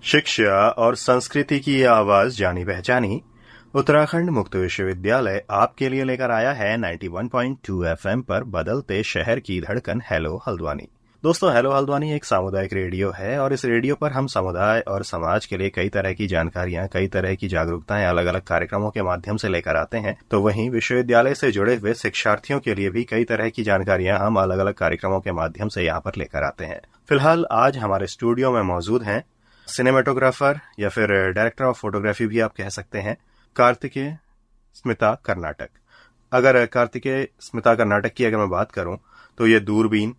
शिक्षा और संस्कृति की ये आवाज जानी पहचानी उत्तराखंड मुक्त विश्वविद्यालय आपके लिए लेकर आया है 91.2 एफएम पर बदलते शहर की धड़कन हेलो हल्द्वानी। दोस्तों, हेलो हल्द्वानी एक सामुदायिक रेडियो है और इस रेडियो पर हम समुदाय और समाज के लिए कई तरह की जानकारियां, कई तरह की जागरूकताएं अलग अलग कार्यक्रमों के माध्यम से लेकर आते हैं। तो वहीं विश्वविद्यालय से जुड़े हुए शिक्षार्थियों के लिए भी कई तरह की जानकारियां हम अलग अलग कार्यक्रमों के माध्यम से यहाँ पर लेकर आते हैं। फिलहाल आज हमारे स्टूडियो में मौजूद हैं सिनेमेटोग्राफर या फिर डायरेक्टर ऑफ फोटोग्राफी भी आप कह सकते हैं, कार्तिकेय स्मिता कर्नाटक। अगर कार्तिकेय स्मिता कर्नाटक की अगर मैं बात करूं तो ये दूरबीन,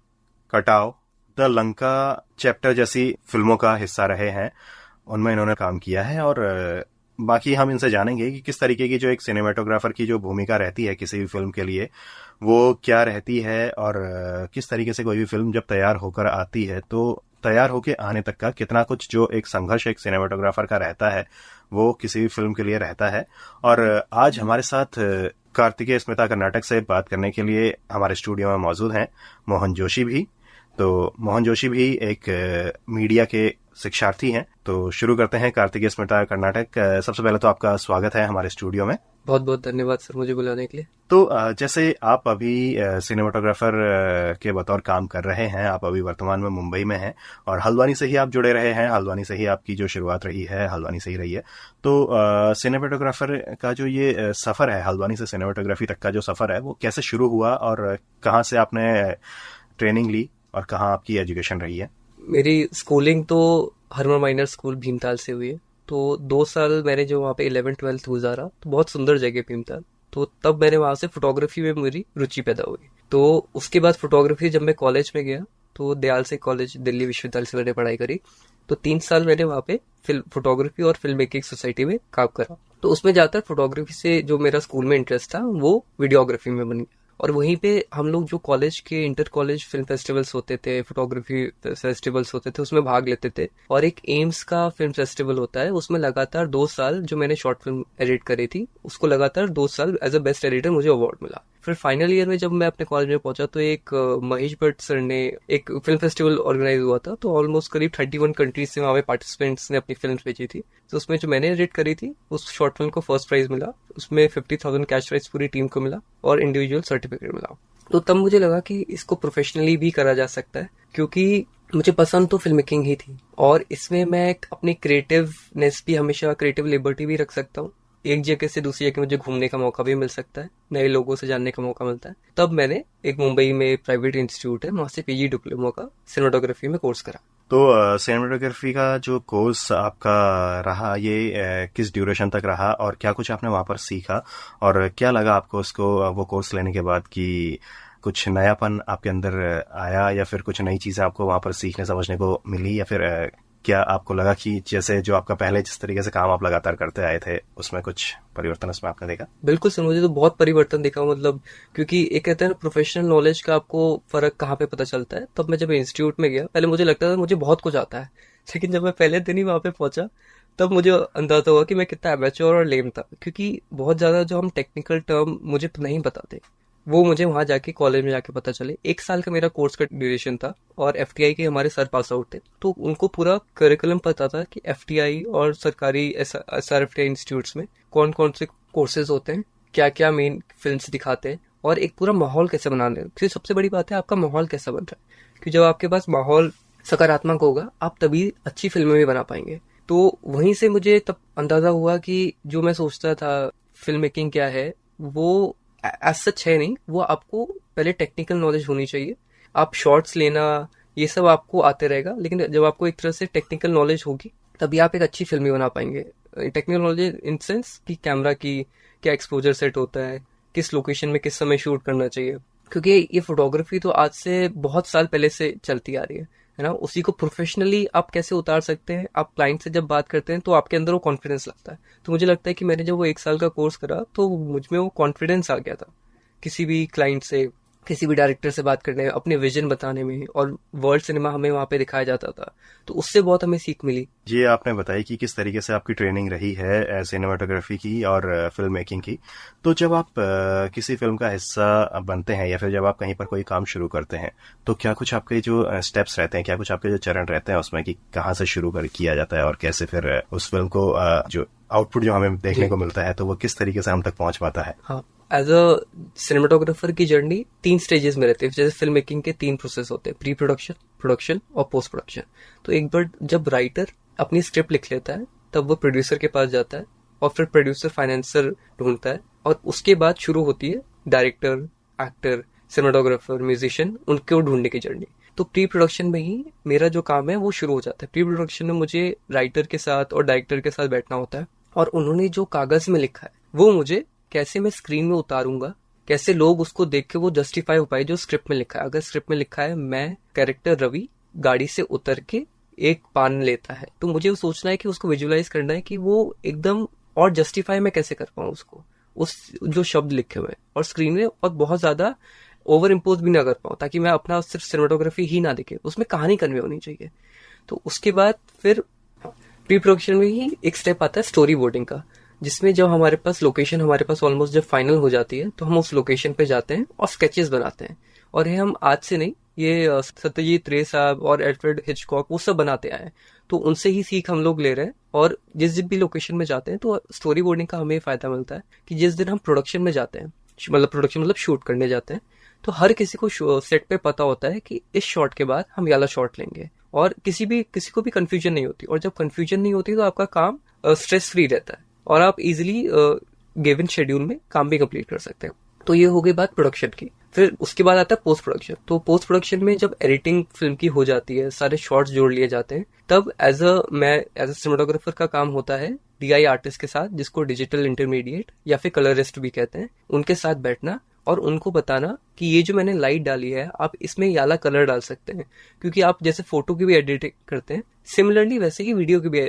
कटाव, द लंका चैप्टर जैसी फिल्मों का हिस्सा रहे हैं, उनमें इन्होंने काम किया है। और बाकी हम इनसे जानेंगे कि किस तरीके की जो एक सिनेमेटोग्राफर की जो भूमिका रहती है किसी भी फिल्म के लिए वो क्या रहती है और किस तरीके से कोई भी फिल्म जब तैयार होकर आती है तो तैयार होके आने तक का कितना कुछ जो एक संघर्ष एक सिनेमेटोग्राफर का रहता है वो किसी भी फिल्म के लिए रहता है। और आज हमारे साथ कार्तिकेय स्मिता कर्नाटक से बात करने के लिए हमारे स्टूडियो में मौजूद हैं मोहन जोशी भी। तो मोहन जोशी भी एक मीडिया के शिक्षार्थी हैं। तो शुरू करते हैं कार्तिकेय स्मिता कर्नाटक। सबसे पहले तो आपका स्वागत है हमारे स्टूडियो में। बहुत बहुत धन्यवाद सर मुझे बुलाने के लिए। तो जैसे आप अभी सिनेमेटोग्राफर के बतौर काम कर रहे हैं, आप अभी वर्तमान में मुंबई में हैं और हल्द्वानी से ही आप जुड़े रहे हैं, हल्द्वानी से ही आपकी जो शुरुआत रही है हल्द्वानी से ही रही है। तो सिनेमेटोग्राफर का जो ये सफर है, हल्द्वानी से सिनेमेटोग्राफी तक का जो सफर है वो कैसे शुरू हुआ और कहाँ से आपने ट्रेनिंग ली और कहाँ आपकी एजुकेशन रही है? मेरी स्कूलिंग तो हरमर माइनर स्कूल भीमताल से हुई है। तो 2 साल मैंने जो वहाँ पे 11th-12th गुजारा, तो बहुत सुंदर जगह भीमताल। तो तब मैंने वहाँ से फोटोग्राफी में मेरी रुचि पैदा हुई। तो उसके बाद फोटोग्राफी जब मैं कॉलेज में गया तो दयाल से कॉलेज दिल्ली विश्वविद्यालय से मैंने पढ़ाई करी। तो 3 साल मैंने वहाँ पे फोटोग्राफी और फिल्म मेकिंग सोसाइटी में काम करा। तो उसमें ज्यादातर फोटोग्राफी से जो मेरा स्कूल में इंटरेस्ट था वो वीडियोग्राफी में बन गया। और वहीं पे हम लोग जो कॉलेज के इंटर कॉलेज फिल्म फेस्टिवल्स होते थे, फोटोग्राफी फेस्टिवल्स होते थे, उसमें भाग लेते थे। और एक एम्स का फिल्म फेस्टिवल होता है, उसमें लगातार 2 साल जो मैंने शॉर्ट फिल्म एडिट करी थी उसको लगातार 2 साल एज अ बेस्ट एडिटर मुझे अवार्ड मिला। फिर फाइनल ईयर में जब मैं अपने कॉलेज में पहुंचा तो एक महेश भट्ट सर ने एक फिल्म फेस्टिवल ऑर्गेनाइज हुआ था। तो ऑलमोस्ट करीब 31 कंट्रीज से वहां पे पार्टिसिपेंट्स ने अपनी फिल्म भेजी थी। तो उसमें जो मैंने एडिट करी थी उस शॉर्ट फिल्म को फर्स्ट प्राइज मिला, उसमें 50,000 कैश प्राइज पूरी टीम को मिला और इंडिविजुअल सर्टिफिकेट मिला। तो तब मुझे लगा कि इसको प्रोफेशनली भी करा जा सकता है, क्योंकि मुझे पसंद तो फिल्म मेकिंग ही थी और इसमें मैं अपनी क्रिएटिवनेस भी, हमेशा क्रिएटिव लिबर्टी भी रख सकता हूँ। एक जगह से दूसरी जगह मुझे घूमने का मौका भी मिल सकता है, नए लोगों से जानने का मौका मिलता है। तब मैंने एक मुंबई में प्राइवेट इंस्टीट्यूट है, वहां से पीजी डिप्लोमा का सिनेमेटोग्राफी में कोर्स करा। तो सिनेमेटोग्राफी का जो कोर्स आपका रहा ये किस ड्यूरेशन तक रहा और क्या कुछ आपने वहां पर सीखा और क्या लगा आपको उसको वो कोर्स लेने के बाद कि कुछ नयापन आपके अंदर आया या फिर कुछ नई चीजें आपको वहां पर सीखने समझने को मिली या फिर क्या आपको लगा कि जैसे जो आपका पहले जिस तरीके से काम आप लगातार करते आए थे उसमें कुछ परिवर्तन उसमें आपने देखा? बिल्कुल सर, मुझे तो बहुत परिवर्तन दिखा। मतलब क्योंकि एक कहते हैं प्रोफेशनल नॉलेज का आपको फर्क कहाँ पे पता चलता है। तब मैं जब इंस्टीट्यूट में गया पहले मुझे लगता था मुझे बहुत कुछ आता है, लेकिन जब मैं पहले दिन ही वहां पे पहुंचा तब मुझे अंदाजा हुआ कि मैं कितना एमेच्योर और लेम था। क्योंकि बहुत ज्यादा जो हम टेक्निकल टर्म मुझे नहीं पता थे वो मुझे वहां जाके कॉलेज में जाके पता चले। 1 साल का मेरा कोर्स का ड्यूरेशन था और एफटीआई के हमारे सर पास आउट थे, तो उनको पूरा करिकुलम पता था कि एफटीआई और सरकारी एसआरएफटीआई इंस्टीट्यूट्स में कौन कौन से कोर्सेज होते हैं, क्या क्या मेन फिल्म्स दिखाते हैं और एक पूरा माहौल कैसे बनाने। क्योंकि सबसे बड़ी बात है आपका माहौल कैसा बन रहा है, क्योंकि जब आपके पास माहौल सकारात्मक होगा आप तभी अच्छी फिल्में भी बना पाएंगे। तो वहीं से मुझे तब अंदाजा हुआ कि जो मैं सोचता था फिल्म मेकिंग क्या है वो एज सच है नहीं। वो आपको पहले टेक्निकल नॉलेज होनी चाहिए, आप शॉर्ट्स लेना ये सब आपको आते रहेगा, लेकिन जब आपको एक तरह से टेक्निकल नॉलेज होगी तभी आप एक अच्छी फिल्म बना पाएंगे। टेक्निकल नॉलेज इन सेंस कि कैमरा की क्या एक्सपोजर सेट होता है, किस लोकेशन में किस समय शूट करना चाहिए। क्योंकि ये फोटोग्राफी तो आज से बहुत साल पहले से चलती आ रही है ना। उसी को प्रोफेशनली आप कैसे उतार सकते हैं, आप क्लाइंट से जब बात करते हैं तो आपके अंदर वो कॉन्फिडेंस लगता है। तो मुझे लगता है कि मैंने जब वो 1 साल का कोर्स करा तो मुझ में वो कॉन्फिडेंस आ गया था किसी भी क्लाइंट से किसी भी डायरेक्टर से बात करने में, अपने विजन बताने में, और वर्ल्ड सिनेमा हमें वहाँ पे दिखाया जाता था, तो उससे बहुत हमें सीख मिली। ये आपने बताई कि किस तरीके से आपकी ट्रेनिंग रही है सिनेमाटोग्राफी की और फिल्म मेकिंग की। तो जब आप किसी फिल्म का हिस्सा बनते हैं या फिर जब आप कहीं पर कोई काम शुरू करते हैं, तो क्या कुछ आपके जो स्टेप्स रहते हैं, क्या कुछ आपके जो चरण रहते हैं उसमें कि कहाँ से शुरू किया जाता है और कैसे फिर उस फिल्म को जो आउटपुट जो हमें देखने को मिलता है तो वो किस तरीके से हम तक पहुंच पाता है? हाँ, एज अ सिनेमाटोग्राफर की जर्नी 3 स्टेजेस में रहती है। जैसे फिल्म मेकिंग के 3 प्रोसेस होते हैं, प्री प्रोडक्शन, प्रोडक्शन और पोस्ट प्रोडक्शन। तो एक बार जब राइटर अपनी स्क्रिप्ट लिख लेता है तब वो प्रोड्यूसर के पास जाता है और फिर प्रोड्यूसर फाइनेंसर ढूंढता है और उसके बाद शुरू होती है डायरेक्टर, एक्टर, सिनेमाटोग्राफर, म्यूजिशियन, उनको ढूंढने की जर्नी। तो प्री प्रोडक्शन में ही मेरा जो काम है वो शुरू हो जाता है। प्री प्रोडक्शन में मुझे राइटर के साथ और डायरेक्टर के साथ बैठना होता है और उन्होंने जो कागज में लिखा है वो मुझे कैसे मैं स्क्रीन में उतारूंगा, कैसे लोग उसको देख के वो जस्टिफाई हो पाए जो स्क्रिप्ट में लिखा है। अगर स्क्रिप्ट में लिखा है मैं कैरेक्टर रवि गाड़ी से उतर के एक पान लेता है, तो मुझे वो सोचना है कि उसको विजुअलाइज करना है कि वो एकदम और जस्टिफाई मैं कैसे कर पाऊँ उसको, उस जो शब्द लिखे हुए और स्क्रीन में, और बहुत ज्यादा ओवर इम्पोज भी ना कर पाऊँ ताकि मैं अपना सिर्फ सिनेमाटोग्राफी ही ना दिखे, उसमें कहानी कन्वे होनी चाहिए। तो उसके बाद फिर प्री प्रोडक्शन में ही एक स्टेप आता है स्टोरी बोर्डिंग का, जिसमें जब हमारे पास लोकेशन हमारे पास ऑलमोस्ट जब फाइनल हो जाती है तो हम उस लोकेशन पे जाते हैं और स्केचेस बनाते हैं। और ये हम आज से नहीं, ये सत्यजीत रे साहब और एल्फ्रेड हिचकॉक वो सब बनाते आए हैं, तो उनसे ही सीख हम लोग ले रहे हैं। और जिस भी लोकेशन में जाते हैं तो स्टोरी बोर्डिंग का हमें फायदा मिलता है कि जिस दिन हम प्रोडक्शन में जाते हैं, मतलब प्रोडक्शन मतलब शूट करने जाते हैं, तो हर किसी को सेट पे पता होता है कि इस शॉट के बाद हम ये वाला शॉट लेंगे, और किसी को भी कंफ्यूजन नहीं होती। और जब कंफ्यूजन नहीं होती तो आपका काम स्ट्रेस फ्री रहता है और आप इजिली गिवन शेड्यूल में काम भी कंप्लीट कर सकते हैं। तो ये हो गई बात प्रोडक्शन की। फिर उसके बाद आता है पोस्ट प्रोडक्शन। तो पोस्ट प्रोडक्शन में जब एडिटिंग फिल्म की हो जाती है, सारे शॉट्स जोड़ लिए जाते हैं, तब एज अ सिनेमाटोग्राफर का काम होता है डीआई आर्टिस्ट के साथ, जिसको डिजिटल इंटरमीडिएट या फिर कलरिस्ट भी कहते हैं, उनके साथ बैठना और उनको बताना कि ये जो मैंने लाइट डाली है आप इसमें ये वाला कलर डाल सकते हैं, क्योंकि आप जैसे फोटो की भी एडिटिंग करते हैं सिमिलरली वैसे ही वीडियो की भी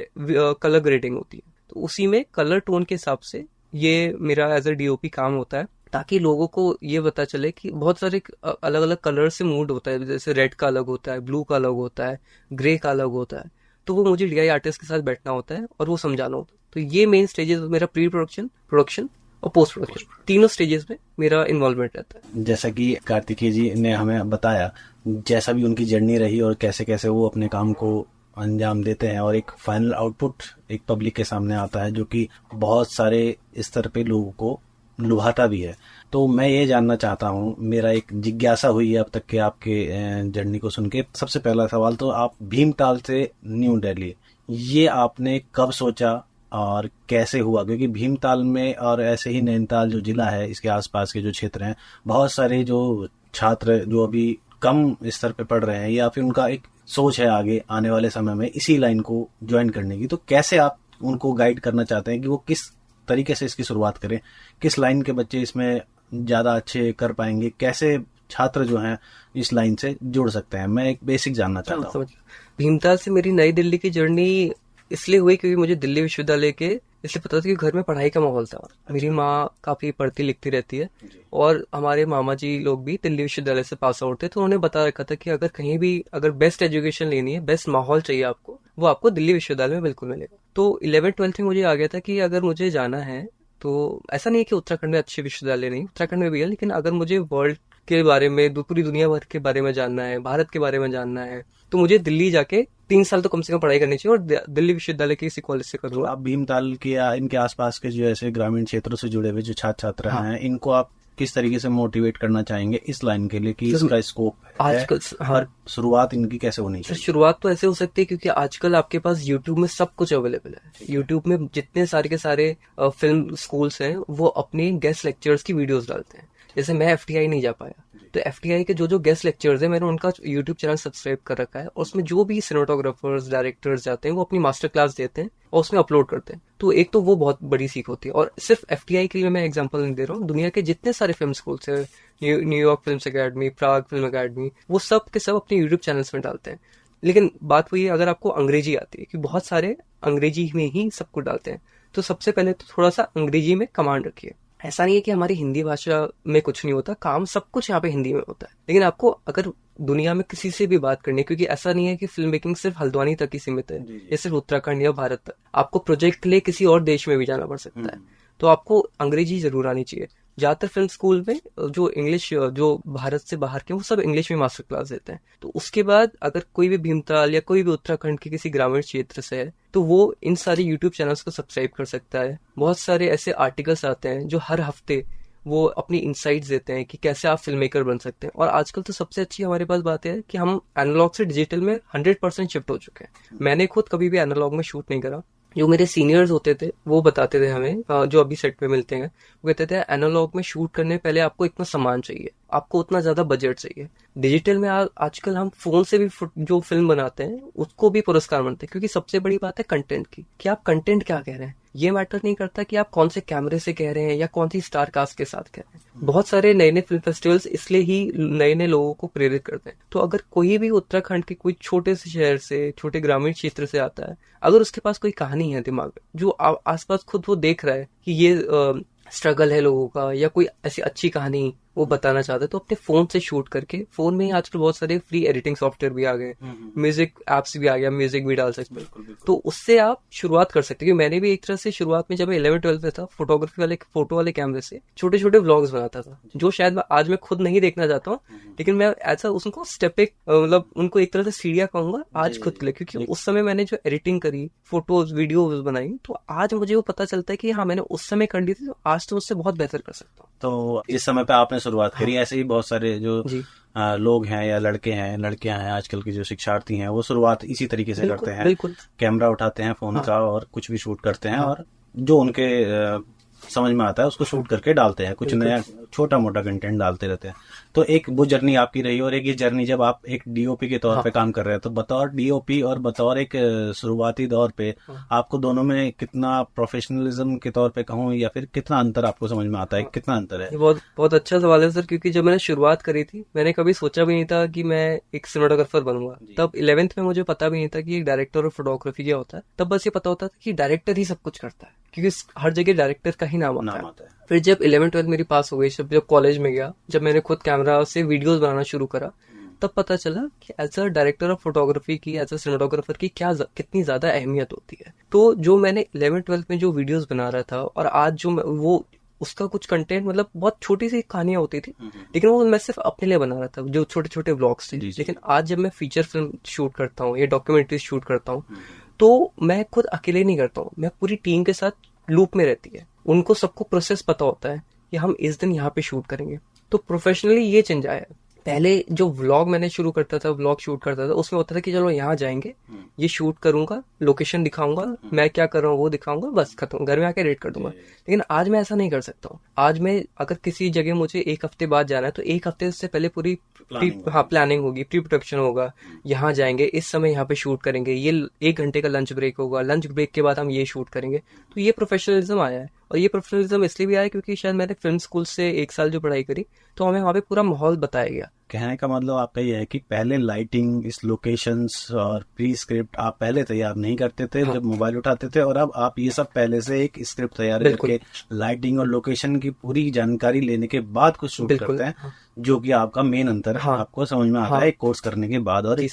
कलर ग्रेडिंग होती है। तो उसी में कलर टोन के हिसाब से ये मेरा एज अ डीओपी काम होता है, ताकि लोगों को ये पता चले कि बहुत सारे अलग अलग कलर से मूड होता है, जैसे रेड का अलग होता है, ब्लू का अलग होता है, ग्रे का अलग होता है। तो वो मुझे डीआई आर्टिस्ट के साथ बैठना होता है और वो समझाना होता है। तो ये मेन स्टेजेस मेरा प्री प्रोडक्शन, प्रोडक्शन और पोस्ट प्रोडक्शन, तीनों स्टेजेस में मेरा इन्वॉल्वमेंट रहता है। जैसा कि कार्तिकेय जी ने हमें बताया जैसा भी उनकी जर्नी रही और कैसे कैसे वो अपने काम को अंजाम देते हैं और एक फाइनल आउटपुट एक पब्लिक के सामने आता है जो कि बहुत सारे स्तर पे लोगों को लुभाता भी है। तो मैं ये जानना चाहता हूँ, मेरा एक जिज्ञासा हुई है अब तक के आपके जर्नी को सुन के। सबसे पहला सवाल तो आप भीमताल से न्यू दिल्ली, ये आपने कब सोचा और कैसे हुआ? क्योंकि भीमताल में और ऐसे ही नैनीताल जो जिला है इसके आसपास के जो क्षेत्र हैं, बहुत सारे जो छात्र जो अभी कम स्तर पे पढ़ रहे हैं या फिर उनका एक सोच है आगे आने वाले समय में इसी लाइन को ज्वाइन करने की, तो कैसे आप उनको गाइड करना चाहते हैं कि वो किस तरीके से इसकी शुरुआत करें, किस लाइन के बच्चे इसमें ज्यादा अच्छे कर पाएंगे, कैसे छात्र जो हैं इस लाइन से जुड़ सकते हैं? मैं एक बेसिक जानना चाहता हूँ। भीमताल से मेरी नई दिल्ली की जर्नी इसलिए हुई क्योंकि मुझे दिल्ली विश्वविद्यालय के इसलिए पता था कि घर में पढ़ाई का माहौल था। मेरी माँ काफी पढ़ती लिखती रहती है और हमारे मामा जी लोग भी दिल्ली विश्वविद्यालय से पास आउट थे, तो उन्होंने बता रखा था कि अगर कहीं भी अगर बेस्ट एजुकेशन लेनी है, बेस्ट माहौल चाहिए आपको, वो आपको दिल्ली विश्वविद्यालय में बिल्कुल मिलेगा। तो 11th-12th में मुझे आ गया था कि अगर मुझे जाना है तो ऐसा नहीं है कि उत्तराखंड में अच्छे विश्वविद्यालय नहीं, उत्तराखंड में भी है, लेकिन अगर मुझे वर्ल्ड के बारे में, पूरी दुनिया भर के बारे में जानना है, भारत के बारे में जानना है, तो मुझे दिल्ली जाके 3 साल तो कम से कम पढ़ाई करनी चाहिए और दिल्ली विश्वविद्यालय के किसी कॉलेज से करूंगा। आप भीमताल के या इनके आसपास के जो ऐसे ग्रामीण क्षेत्रों से जुड़े हुए जो छात्र छात्र हैं, इनको आप किस तरीके से मोटिवेट करना चाहेंगे इस लाइन के लिए कि इसका स्कोप है आजकल? और शुरुआत इनकी कैसे होनी चाहिए? शुरुआत तो ऐसे हो सकती है क्योंकि आजकल आपके पास YouTube में सब कुछ अवेलेबल है। YouTube में जितने सारे के सारे फिल्म स्कूल्स हैं वो अपने गेस्ट लेक्चर्स की वीडियोस डालते हैं। जैसे मैं FTI नहीं जा पाया, तो FTI के जो गेस्ट लेक्चर्स हैं मैंने उनका YouTube चैनल सब्सक्राइब कर रखा है और उसमें जो भी सिनेमाटोग्राफर्स, डायरेक्टर्स जाते हैं वो अपनी मास्टर क्लास देते हैं और उसमें अपलोड करते हैं। तो एक तो वो बहुत बड़ी सीख होती है। और सिर्फ FTI के लिए मैं एग्जांपल नहीं दे रहा हूँ, दुनिया के जितने सारे फिल्म स्कूल्स हैं, न्यूयॉर्क फिल्म अकेडमी, प्राग फिल्म अकेडमी, वो सब के सब अपने YouTube चैनल्स में डालते हैं। लेकिन बात वही है, अगर आपको अंग्रेजी आती है, कि बहुत सारे अंग्रेजी में ही सब कुछ डालते हैं, तो सबसे पहले तो थोड़ा सा अंग्रेजी में कमांड रखिए। ऐसा नहीं है कि हमारी हिंदी भाषा में कुछ नहीं होता, काम सब कुछ यहाँ पे हिंदी में होता है। लेकिन आपको अगर दुनिया में किसी से भी बात करनी है, क्योंकि ऐसा नहीं है कि फिल्म मेकिंग सिर्फ हल्द्वानी तक ही सीमित है या सिर्फ उत्तराखंड या भारत तक, आपको प्रोजेक्ट के लिए किसी और देश में भी जाना पड़ सकता है, तो आपको अंग्रेजी जरूर आनी चाहिए। ज्यादातर फिल्म स्कूल में जो इंग्लिश, जो भारत से बाहर के, वो सब इंग्लिश में मास्टर क्लास देते हैं। तो उसके बाद अगर कोई भी भीमताल या कोई भी उत्तराखंड के किसी ग्रामीण क्षेत्र से है, तो वो इन सारी यूट्यूब चैनल्स को सब्सक्राइब कर सकता है। बहुत सारे ऐसे आर्टिकल्स आते हैं जो हर हफ्ते वो अपनी इनसाइट्स देते हैं कि कैसे आप फिल्म मेकर बन सकते हैं। और आजकल तो सबसे अच्छी हमारे पास बात है कि हम एनालॉग से डिजिटल में 100% शिफ्ट हो चुके हैं। मैंने खुद कभी भी एनालॉग में शूट नहीं करा। जो मेरे सीनियर्स होते थे वो बताते थे हमें, जो अभी सेट पे मिलते हैं, वो कहते थे एनालॉग में शूट करने पहले आपको इतना सामान चाहिए, आपको उतना ज्यादा बजट चाहिए। डिजिटल में आजकल हम फोन से भी जो फिल्म बनाते हैं उसको भी पुरस्कार मिलते हैं, क्योंकि सबसे बड़ी बात है कंटेंट की, कि आप कंटेंट क्या कह रहे हैं। ये मैटर नहीं करता कि आप कौन से कैमरे से कह रहे हैं या कौन सी स्टार कास्ट के साथ कह रहे हैं। बहुत सारे नए नए फिल्म फेस्टिवल्स इसलिए ही नए नए लोगों को प्रेरित करते हैं। तो अगर कोई भी उत्तराखंड के कोई छोटे से शहर से, छोटे ग्रामीण क्षेत्र से आता है, अगर उसके पास कोई कहानी है दिमाग में, जो आसपास खुद वो देख रहा है कि ये स्ट्रगल है लोगों का या कोई ऐसी अच्छी कहानी वो बताना चाहते हैं, तो अपने फोन से शूट करके, फोन में ही आजकल बहुत सारे फ्री एडिटिंग सॉफ्टवेयर भी आ गए, म्यूजिक एप्स भी आ गया, म्यूजिक भी डाल सकते हैं, तो उससे आप शुरुआत कर सकते हैं। क्योंकि मैंने भी एक तरह से शुरुआत में जब मैं 11-12 में था, फोटोग्राफी वाले फोटो वाले कैमरे से छोटे छोटे व्लॉग्स बनाता था, जो शायद आज मैं खुद नहीं देखना चाहता हूँ, लेकिन मैं ऐसा उसको स्टेपिक, मतलब उनको एक तरह से सीढ़ियां कहूंगा आज खुद के लिए, क्योंकि उस समय मैंने जो एडिटिंग करी, फोटोज वीडियोज बनाई, तो आज मुझे वो पता चलता है कि हाँ मैंने उस समय कर ली थी, तो आज तो उससे बहुत बेहतर कर सकता हूँ। तो इस समय पे आपने शुरुआत करी, ऐसे ही बहुत सारे जो लोग हैं या लड़के हैं, लड़कियां हैं, आजकल के जो शिक्षार्थी हैं, वो शुरुआत इसी तरीके से करते हैं। कैमरा उठाते हैं फोन का और कुछ भी शूट करते हैं, और जो उनके समझ में आता है उसको शूट करके डालते हैं, कुछ नया छोटा मोटा कंटेंट डालते रहते हैं। तो एक वो जर्नी आपकी रही, और एक ये जर्नी जब आप एक डीओपी के तौर पे काम कर रहे हैं, तो बतौर डीओपी और बतौर एक शुरुआती दौर पे आपको दोनों में कितना प्रोफेशनलिज्म के तौर पे कहूँ, या फिर कितना अंतर आपको समझ में आता है, कितना अंतर है? बहुत बहुत अच्छा सवाल है सर, क्योंकि जब मैंने शुरुआत करी थी, मैंने कभी सोचा भी नहीं था कि मैं एक सिनेमाटोग्राफर बनूंगा। तब 11th में मुझे पता भी नहीं था कि एक डायरेक्टर और फोटोग्राफी क्या होता है। तब बस ये पता होता था कि डायरेक्टर ही सब कुछ करता है, क्योंकि हर जगह डायरेक्टर का ही नाम आता है। फिर जब 11-12 मेरी पास हो गई, जब कॉलेज में गया, जब मैंने खुद कैमरा से वीडियोस बनाना शुरू करा, तब पता चला कि as a director of photography की, एज अ सिनेमाटोग्राफर की कितनी ज्यादा अहमियत होती है। तो जो मैंने 11-12 में जो वीडियोस बना रहा था, और आज जो वो उसका कुछ कंटेंट, मतलब बहुत छोटी सी कहानियां होती थी, लेकिन वो मैं सिर्फ अपने लिए बना रहा था, जो छोटे छोटे व्लॉग्स थे। लेकिन आज जब मैं फीचर फिल्म शूट करता हूँ या डॉक्यूमेंट्री शूट करता हूँ, तो मैं खुद अकेले नहीं करता हूँ, मैं पूरी टीम के साथ लूप में रहती है। उनको सबको प्रोसेस पता होता है कि हम इस दिन यहाँ पे शूट करेंगे। तो प्रोफेशनली ये चेंज आया है। पहले जो व्लॉग मैंने शुरू करता था, व्लॉग शूट करता था, उसमें होता था कि चलो यहाँ जाएंगे, ये शूट करूंगा, लोकेशन दिखाऊंगा, मैं क्या कर रहा हूँ वो दिखाऊंगा, बस खत्म, घर में आके रेड कर दूंगा। लेकिन आज मैं ऐसा नहीं कर सकता हूँ। आज मैं अगर किसी जगह मुझे एक हफ्ते बाद जाना है, तो एक हफ्ते से पहले पूरी प्लानिंग होगी, प्री प्रोडक्शन होगा, यहाँ जाएंगे, इस समय यहाँ पे शूट करेंगे, ये 1 घंटे का लंच ब्रेक होगा, लंच ब्रेक के बाद हम ये शूट करेंगे। तो ये प्रोफेशनलिज्म आया है। और ये प्रोफेशनलिज्म इसलिए भी आया क्योंकि शायद मैंने फिल्म स्कूल से 1 साल जो पढ़ाई करी, तो हमें वहाँ पे पूरा माहौल बताया गया। कहने का मतलब आपका ये है कि पहले लाइटिंग, इस लोकेशंस और प्री स्क्रिप्ट आप पहले तैयार नहीं करते थे जब मोबाइल उठाते थे, और अब आप ये सब पहले से एक स्क्रिप्ट तैयार करके लाइटिंग और लोकेशन की पूरी जानकारी लेने के बाद कुछ शूट करते हैं, जो कि आपका मेन अंतर है। आपको समझ में आता है एक कोर्स करने के बाद और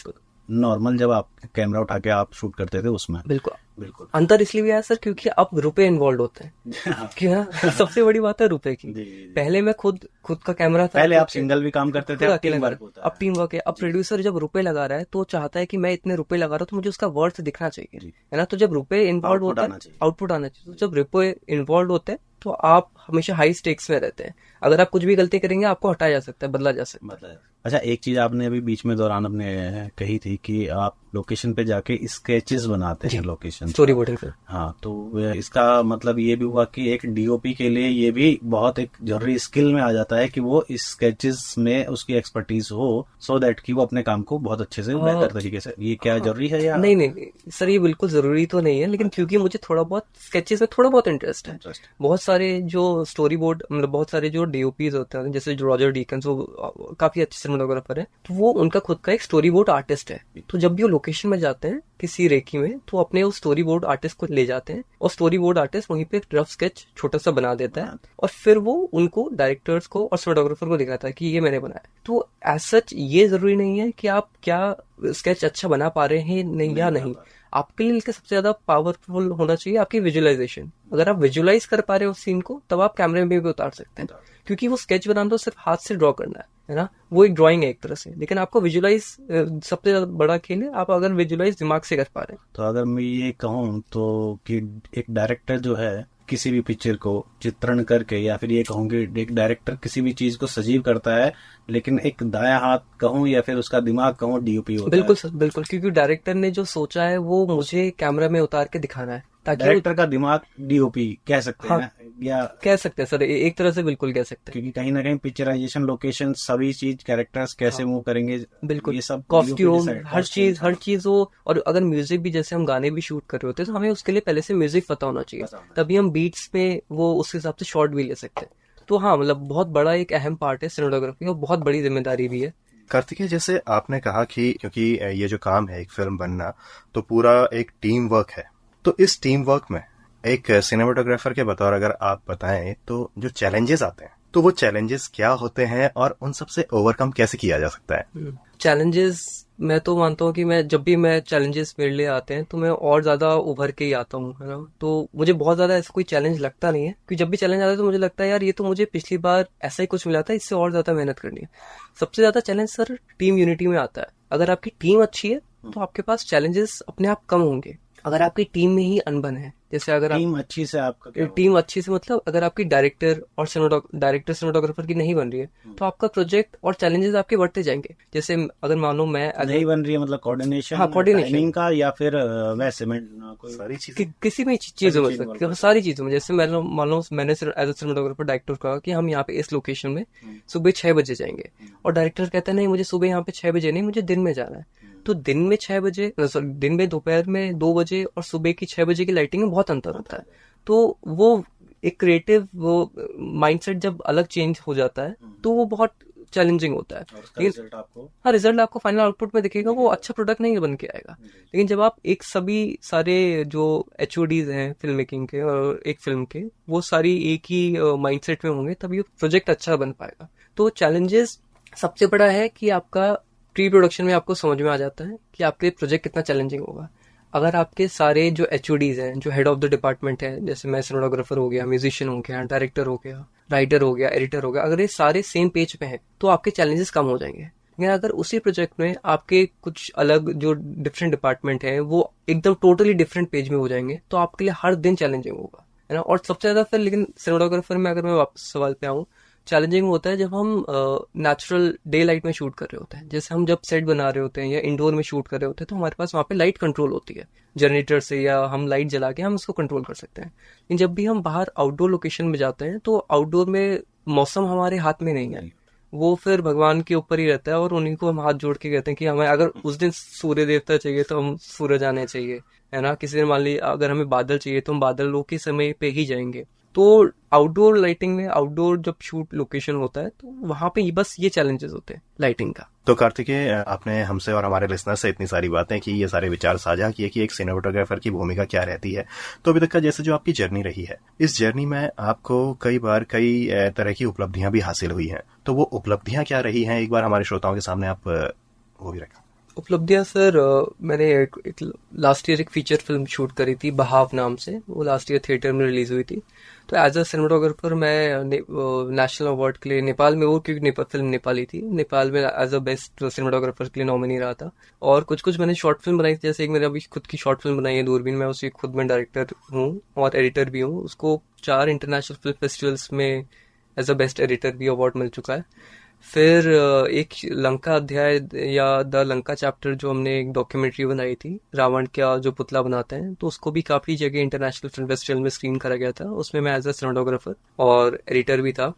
नॉर्मल जब आप कैमरा उठा के आप शूट करते थे उसमें। बिल्कुल अंतर इसलिए भी आया सर क्योंकि अब रुपए इन्वॉल्व होते हैं। क्या सबसे बड़ी बात है रुपए की। पहले मैं खुद का कैमरा था, पहले आप सिंगल भी काम करते थे, अब टीम वर्क होता है। अब टीम वर्क है। अब प्रोड्यूसर जब रुपए लगा रहा है तो चाहता है कि मैं इतने रुपए लगा रहा हूँ तो मुझे उसका वर्थ दिखना चाहिए, है ना। तो जब रुपए इन्वॉल्व होता है, आउटपुट आना चाहिए। तो जब रुपए इन्वॉल्व होते हैं तो आप हमेशा हाई स्टेक्स में रहते हैं। अगर आप कुछ भी गलती करेंगे आपको हटाया जा सकता है, बदला जा सकता है। अच्छा, एक चीज आपने अभी बीच में दौरान अपने कही थी कि आप लोकेशन पे जाके स्केचेस बनाते हैं, लोकेशन स्टोरी बोर्डिंग पे। हाँ, तो इसका मतलब ये भी हुआ कि एक डीओपी के लिए ये भी बहुत एक जरूरी स्किल में आ जाता है कि वो इस स्केचेस में उसकी एक्सपर्टीज हो, सो दैट कि वो अपने काम को बहुत अच्छे से बेहतर तरीके से। ये क्या जरूरी है या नहीं सर, ये बिल्कुल जरूरी तो नहीं है, लेकिन क्योंकि मुझे थोड़ा बहुत स्केचेस में थोड़ा बहुत इंटरेस्ट है। बहुत सारे जो स्टोरी बोर्ड, मतलब बहुत सारे जो डीओपीज होते हैं, जैसे रॉजर डीकन्स, वो काफी अच्छे सिनेमेटोग्राफर है, तो वो उनका खुद का एक स्टोरी बोर्ड आर्टिस्ट है। तो जब भी वो लोकेशन में जाते हैं किसी रेकी में, तो अपने उस स्टोरी बोर्ड आर्टिस्ट को ले जाते हैं और स्टोरी बोर्ड आर्टिस्ट वहीं पे रफ स्केच छोटा सा बना देता है और फिर वो उनको डायरेक्टर्स को और सिनेमेटोग्राफर को दिखाता है कि ये मैंने बनाया। तो एज सच ये जरूरी नहीं है कि आप क्या स्केच अच्छा बना पा रहे हैं नहीं या नहीं, आपके लिए सबसे ज्यादा पावरफुल होना चाहिए आपकी विजुअलाइजेशन। अगर आप विजुअलाइज कर पा रहे हो उस सीन को, तब आप कैमरे में भी उतार सकते हैं, क्योंकि वो स्केच बनाना तो सिर्फ हाथ से ड्रॉ करना है ना, वो एक ड्राइंग है एक तरह से, लेकिन आपको विजुअलाइज सबसे ज्यादा बड़ा खेल है, आप अगर विजुअलाइज दिमाग से कर पा रहे हैं। तो अगर मैं ये कहूँ तो कि एक डायरेक्टर जो है किसी भी पिक्चर को चित्रण करके, या फिर ये कहूँ कि एक डायरेक्टर किसी भी चीज को सजीव करता है, लेकिन एक दायां हाथ कहूँ या फिर उसका दिमाग कहूँ डीओपी होता बिल्कुल है। सर, बिल्कुल, क्योंकि डायरेक्टर ने जो सोचा है वो मुझे कैमरा में उतार के दिखाना है, ताकि डायरेक्टर का दिमाग डीओपी कह सकते हैं, या कह सकते हैं सर, एक तरह से बिल्कुल कह सकते हैं, क्योंकि कहीं ना कहीं पिक्चराइजेशन, लोकेशन, सभी चीज, कैरेक्टर्स कैसे मूव करेंगे, बिल्कुल, ये सब कॉस्ट्यूम, हर चीज वो। और अगर म्यूजिक भी, जैसे हम गाने भी शूट कर रहे होते हैं, तो हमें उसके लिए पहले से म्यूजिक पता होना चाहिए, तभी हम बीट्स पे वो उस हिसाब से शॉट भी ले सकते हैं। तो हाँ, मतलब बहुत बड़ा एक अहम पार्ट है सिनेमेटोग्राफी और बहुत बड़ी जिम्मेदारी भी है। कार्तिकेय, जैसे आपने कहा कि क्योंकि ये जो काम है एक फिल्म बनना, तो पूरा एक टीम वर्क है, तो इस टीम वर्क में एक सिनेमेटोग्राफर के बतौर अगर आप बताएं तो जो चैलेंजेस आते हैं, तो वो चैलेंजेस क्या होते हैं और उन सबसे ओवरकम कैसे किया जा सकता है? चैलेंजेस, मैं तो मानता हूँ कि जब भी मैं चैलेंजेस मेरे लिए आते हैं तो मैं और ज्यादा उभर के ही आता हूँ, है ना। तो मुझे बहुत ज्यादा ऐसा कोई चैलेंज लगता नहीं है, क्योंकि जब भी चैलेंज आता है तो मुझे लगता है यार ये तो मुझे पिछली बार ऐसा ही कुछ मिला था, इससे और ज्यादा मेहनत करनी है। सबसे ज्यादा चैलेंज सर टीम यूनिटी में आता है। अगर आपकी टीम अच्छी है तो आपके पास चैलेंजेस अपने आप कम होंगे। अगर आपकी टीम में ही अनबन है, जैसे अगर टीम अच्छी से, आपका टीम अच्छी से मतलब अगर आपकी डायरेक्टर और सिनेमेटोग्राफर की नहीं बन रही है, तो आपका प्रोजेक्ट और चैलेंजेस आपके बढ़ते जाएंगे। जैसे अगर मानो मैं नहीं बन रही है, मतलब कोऑर्डिनेशन, हाँ, टाइमिंग का, या फिर वैसे में सारी चीजें, किसी भी चीजों में, सारी चीजों में। जैसे मान लो मैंने एज ए सिनेमेटोग्राफर डायरेक्टर कहा कि हम यहाँ पे इस लोकेशन में सुबह 6 बजे जाएंगे, और डायरेक्टर कहता है नहीं, मुझे सुबह यहाँ पे 6 बजे नहीं, मुझे दिन में जाना है। तो दिन में 6 बजे, दिन में दोपहर में 2 बजे और सुबह की 6 बजे की लाइटिंग में बहुत अंतर होता है। तो वो एक क्रिएटिव वो माइंडसेट जब अलग चेंज हो जाता है तो वो बहुत चैलेंजिंग होता है। रिजल्ट आपको, हाँ, रिजल्ट आपको फाइनल आउटपुट में दिखेगा, वो अच्छा प्रोडक्ट नहीं बन के आएगा। लेकिन जब आप एक सभी सारे जो HODs हैं फिल्म मेकिंग के और एक फिल्म के, वो सारी एक ही माइंडसेट में होंगे, तभी प्रोजेक्ट अच्छा बन पाएगा। तो चैलेंजेस सबसे बड़ा है कि आपका प्री प्रोडक्शन में आपको समझ में आ जाता है कि आपके प्रोजेक्ट कितना चैलेंजिंग होगा। अगर आपके सारे जो HODs हैं, जो हेड ऑफ द डिपार्टमेंट है, जैसे मैं सिनेमेटोग्राफर हो गया, म्यूजिशियन हो गया, डायरेक्टर हो गया, राइटर हो गया, एडिटर हो गया, अगर ये सारे सेम पेज पे हैं तो आपके चैलेंजेस कम हो जाएंगे। लेकिन अगर उसी प्रोजेक्ट में आपके कुछ अलग जो डिफरेंट डिपार्टमेंट है वो एकदम टोटली डिफरेंट पेज में हो जाएंगे, तो आपके लिए हर दिन चैलेंजिंग होगा, है ना। और सबसे ज्यादा फिर लेकिन सिनेमेटोग्राफर में, अगर मैं वापस सवाल पे आऊँ, चैलेंजिंग होता है जब हम नेचुरल डे लाइट में शूट कर रहे होते हैं। जैसे हम जब सेट बना रहे होते हैं या इंडोर में शूट कर रहे होते हैं, तो हमारे पास वहाँ पे लाइट कंट्रोल होती है जनरेटर से, या हम लाइट जला के हम उसको कंट्रोल कर सकते हैं। लेकिन जब भी हम बाहर आउटडोर लोकेशन में जाते हैं तो आउटडोर में मौसम हमारे हाथ में नहीं है, वो फिर भगवान के ऊपर ही रहता है, और उन्हीं को हम हाथ जोड़ के कहते हैं कि हमें अगर उस दिन सूर्य देवता चाहिए तो हम सूरज आने चाहिए, है ना। किसी दिन मान ली अगर हमें बादल चाहिए तो हम बादलों के समय पे ही जाएंगे। तो आउटडोर लाइटिंग में, आउटडोर जब शूट लोकेशन होता है, तो वहां पे बस ये चैलेंजेस होते हैं लाइटिंग का। तो कार्तिकेय, आपने हमसे और हमारे लिसनर से इतनी सारी बातें की, ये सारे विचार साझा किए कि एक सिनेमेटोग्राफर की भूमिका क्या रहती है। तो अभी तक का जैसे जो आपकी जर्नी रही है, इस जर्नी में आपको कई बार कई तरह की उपलब्धियां भी हासिल हुई हैं, तो वो उपलब्धियां क्या रही हैं, एक बार हमारे श्रोताओं के सामने आप वो भी रखें। उपलब्धियां सर, मैंने एक लास्ट ईयर एक फीचर फिल्म शूट करी थी बहाव नाम से, वो लास्ट ईयर थिएटर में रिलीज हुई थी। तो एज अ सिनेमेटोग्राफर मैं नेशनल अवार्ड के लिए नेपाल में, वो क्योंकि फिल्म नेपाली थी, नेपाल में एज अ बेस्ट सिनेमेटोग्राफर के लिए नॉमिनी रहा था। और कुछ मैंने शॉर्ट फिल्म बनाई थी, जैसे एक मैंने अभी खुद की शॉर्ट फिल्म बनाई है दूरबीन, मैं उसी खुद में डायरेक्टर हूँ और एडिटर भी हूँ। उसको 4 इंटरनेशनल फिल्म फेस्टिवल्स में एज अ बेस्ट एडिटर भी अवार्ड मिल चुका है। फिर एक लंका अध्याय या द लंका चैप्टर, जो हमने एक डॉक्यूमेंट्री बनाई थी रावण का जो पुतला बनाते हैं, तो उसको भी काफी जगह इंटरनेशनल फिल्म फेस्टिवल में स्क्रीन करा गया था। उसमें मैं एज अ सिनेमेटोग्राफर और एडिटर भी था।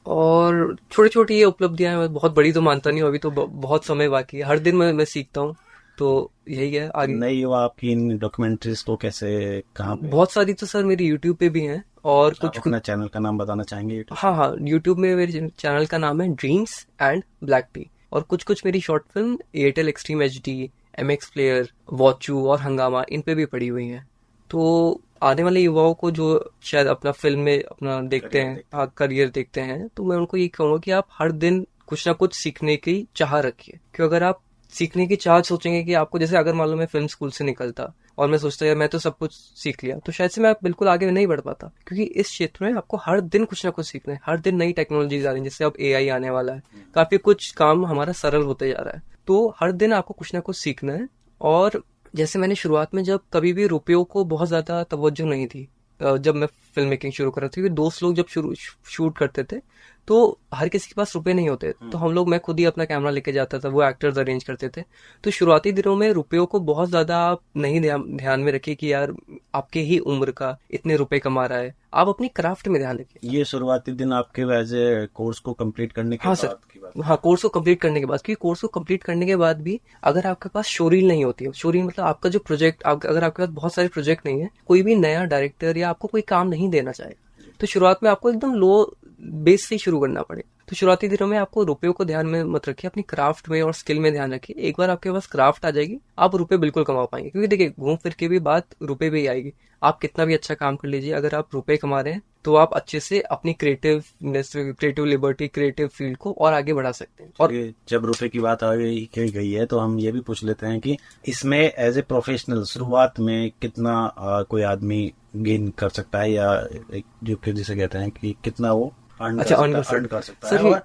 और छोटी छोटी ये उपलब्धियां, बहुत बड़ी तो मानता नहीं हूँ, अभी तो बहुत समय बाकी है, हर दिन मैं सीखता हूँ, तो यही है आगे। नहीं हुआ आपकी इन डॉक्यूमेंट्रीज को कैसे, कहाँ पे? बहुत सारी तो सर मेरी यूट्यूब पे भी हैं, और आप अपना चैनल का नाम बताना चाहेंगे YouTube? हाँ, यूट्यूब में मेरे चैनल का नाम है ड्रीम्स एंड ब्लैक टी। और कुछ मेरी short film Airtel Xstream HD, MX player, Watcho और हंगामा इन पे भी पड़ी हुई हैं। तो आने वाले युवाओं को जो शायद अपना फिल्म में अपना देखते हैं, हाँ, करियर देखते हैं, तो मैं उनको ये कहूँगा कि आप हर दिन कुछ ना कुछ सीखने की चाह रखिए। क्योंकि अगर आप सीखने की चाह सोचेंगे कि आपको, जैसे अगर मान लो मैं फिल्म स्कूल से निकलता और मैं सोचता यार मैं तो सब कुछ सीख लिया, तो शायद से मैं बिल्कुल आगे नहीं बढ़ पाता। क्योंकि इस क्षेत्र में आपको हर दिन कुछ ना कुछ सीखना है, हर दिन नई टेक्नोलॉजीज आ रही है, जैसे अब AI आने वाला है, काफी कुछ काम हमारा सरल होते जा रहा है, तो हर दिन आपको कुछ ना कुछ सीखना है। और जैसे मैंने शुरुआत में जब कभी भी रुपयों को बहुत ज्यादा तवज्जो नहीं थी, जब मैं फिल्म मेकिंग शुरू कर रहा था, क्योंकि दोस्त लोग जब शूट करते थे तो हर किसी के पास रुपए नहीं होते, तो हम लोग, मैं खुद ही अपना कैमरा लेके जाता था, वो एक्टर्स अरेंज करते थे। तो शुरुआती दिनों में रुपयों को बहुत ज्यादा आप नहीं ध्यान में रखिए कि यार आपके ही उम्र का इतने रुपए कमा रहा है, आप अपनी क्राफ्ट में ध्यान रखिए। ये शुरुआती दिन आपके वैसे कोर्स को कंप्लीट करने के हाँ बाद सर, की बात? हाँ, कोर्स को कंप्लीट करने के बाद, क्योंकि कोर्स को कंप्लीट करने के बाद भी अगर आपके पास शोरील नहीं होती है, शोरील मतलब आपका जो प्रोजेक्ट, अगर आपके पास बहुत सारे प्रोजेक्ट नहीं है, कोई भी नया डायरेक्टर या आपको कोई काम नहीं देना चाहेगा, तो शुरुआत में आपको एकदम लो बेस से शुरू करना पड़ेगा। तो शुरुआती दिनों में आपको रुपयों को ध्यान में मत रखिए, अपनी क्राफ्ट में और स्किल में ध्यान रखिए। एक बार आपके पास क्राफ्ट आ जाएगी, आप रुपए बिल्कुल कमा पाएंगे। क्योंकि देखिए, घूम फिर के भी बात रुपए पे ही आएगी। आप कितना भी अच्छा काम कर लीजिए, अगर आप रुपए कमा रहे हैं तो आप अच्छे से अपनी क्रिएटिव लिबर्टी, क्रिएटिव फील्ड को और आगे बढ़ा सकते हैं। और जब रुपए की बात आ गई है तो हम ये भी पूछ लेते हैं कि इसमें एज ए प्रोफेशनल शुरुआत में कितना कोई आदमी गेन कर सकता है, या एक जो फिर जिसे कहते हैं कि कितना वो अर्न कर सकता है, और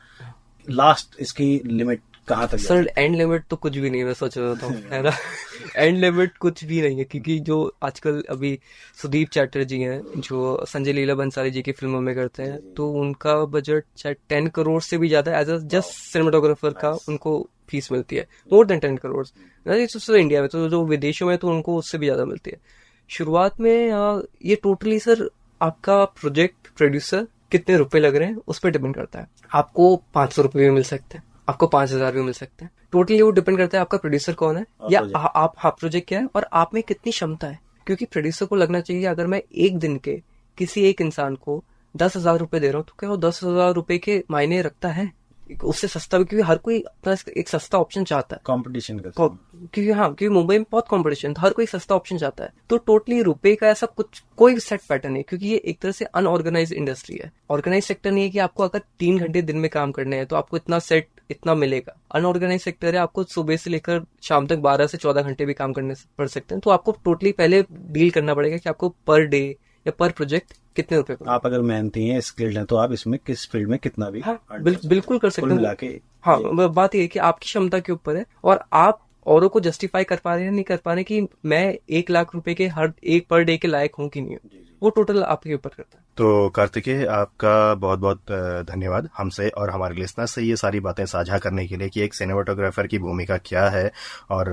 लास्ट इसकी लिमिट कहाँ तक? सर एंड लिमिट तो कुछ भी नहीं है, मैं सोच रहा था है ना। एंड लिमिट कुछ भी नहीं है, क्योंकि जो आजकल अभी सुदीप चैटर्जी हैं जो संजय लीला भंसाली जी की फिल्मों में करते हैं, तो उनका बजट शायद 10 करोड़ से भी ज्यादा एज अ जस्ट सिनेमाटोग्राफर का उनको फीस मिलती है, मोर देन 10 करोड़। इंडिया में तो, जो विदेशों में तो उनको उससे भी ज्यादा मिलती है। शुरुआत में ये टोटली सर आपका प्रोजेक्ट प्रोड्यूसर कितने रुपए लग रहे हैं उस पर डिपेंड करता है। आपको 500 रुपए भी मिल सकते हैं, आपको 5000 भी मिल सकते हैं। टोटली वो डिपेंड करता है आपका प्रोड्यूसर कौन है, या आप प्रोजेक्ट क्या है और आप में कितनी क्षमता है। क्योंकि प्रोड्यूसर को लगना चाहिए अगर मैं एक दिन के किसी एक इंसान को 10,000 रुपए दे रहा हूँ, तो क्या वो 10,000 रुपए के मायने रखता है? उससे सस्ता भी, क्योंकि हर कोई अपना एक सस्ता ऑप्शन चाहता है, कंपटीशन का, क्योंकि मुंबई में बहुत कंपटीशन, हर कोई सस्ता ऑप्शन चाहता है। तो टोटली रुपए का ऐसा कुछ कोई सेट पैटर्न नहीं, क्योंकि ये एक तरह से अनऑर्गेनाइज इंडस्ट्री है। ऑर्गेनाइज सेक्टर नहीं है कि आपको अगर 3 घंटे दिन में काम करने हैं तो आपको इतना सेट इतना मिलेगा। अनऑर्गेनाइज सेक्टर है, आपको सुबह से लेकर शाम तक 12 से 14 घंटे भी काम करने पड़ सकते हैं। तो आपको टोटली पहले डील करना पड़ेगा कि आपको पर डे या पर प्रोजेक्ट कितने रुपए को। आप अगर मेहनती हैं, स्किल्ड हैं, तो आप इसमें किस फील्ड में कितना भी बिल्कुल कर सकते हैं। हाँ, बात ये है कि आपकी क्षमता के ऊपर है, और आप औरों को जस्टिफाई कर पा रहे हैं नहीं कर पा रहे कि मैं 1 लाख रुपए के हर एक पर डे के लायक हूँ कि नहीं, वो टोटल आपके ऊपर करता है। तो कार्तिकेय, आपका बहुत बहुत धन्यवाद हमसे और हमारे लिसनर से ये सारी बातें साझा करने के लिए कि एक सिनेमाटोग्राफर की भूमिका क्या है और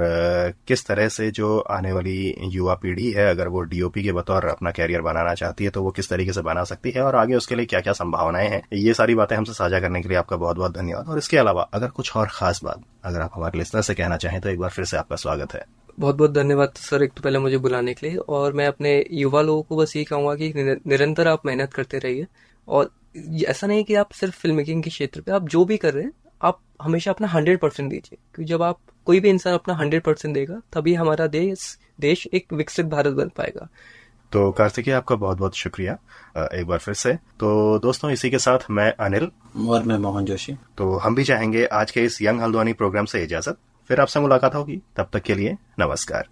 किस तरह से जो आने वाली युवा पीढ़ी है, अगर वो DOP के बतौर अपना कैरियर बनाना चाहती है तो वो किस तरीके से बना सकती है और आगे उसके लिए क्या क्या संभावनाएं हैं। ये सारी बातें हमसे साझा करने के लिए आपका बहुत बहुत धन्यवाद। और इसके अलावा अगर कुछ और खास बात अगर आप हमारे लिसनर से कहना चाहें तो एक बार फिर से आपका स्वागत है। बहुत बहुत धन्यवाद सर, एक तो पहले मुझे बुलाने के लिए, और मैं अपने युवा लोगों को बस ये कहूंगा कि निरंतर आप मेहनत करते रहिए। और ऐसा नहीं कि आप सिर्फ फिल्म मेकिंग के क्षेत्र पे, आप जो भी कर रहे हैं आप हमेशा अपना 100% दीजिए, क्योंकि जब आप कोई भी इंसान अपना 100% देगा तभी हमारा देश एक विकसित भारत बन पाएगा। तो कार्तिकेय, आपका बहुत बहुत शुक्रिया एक बार फिर से। तो दोस्तों, इसी के साथ मैं अनिल और मैं मोहन जोशी, तो हम भी चाहेंगे आज के इस यंग हल्द्वानी प्रोग्राम से इजाजत। फिर आपसे मुलाकात होगी, तब तक के लिए नमस्कार।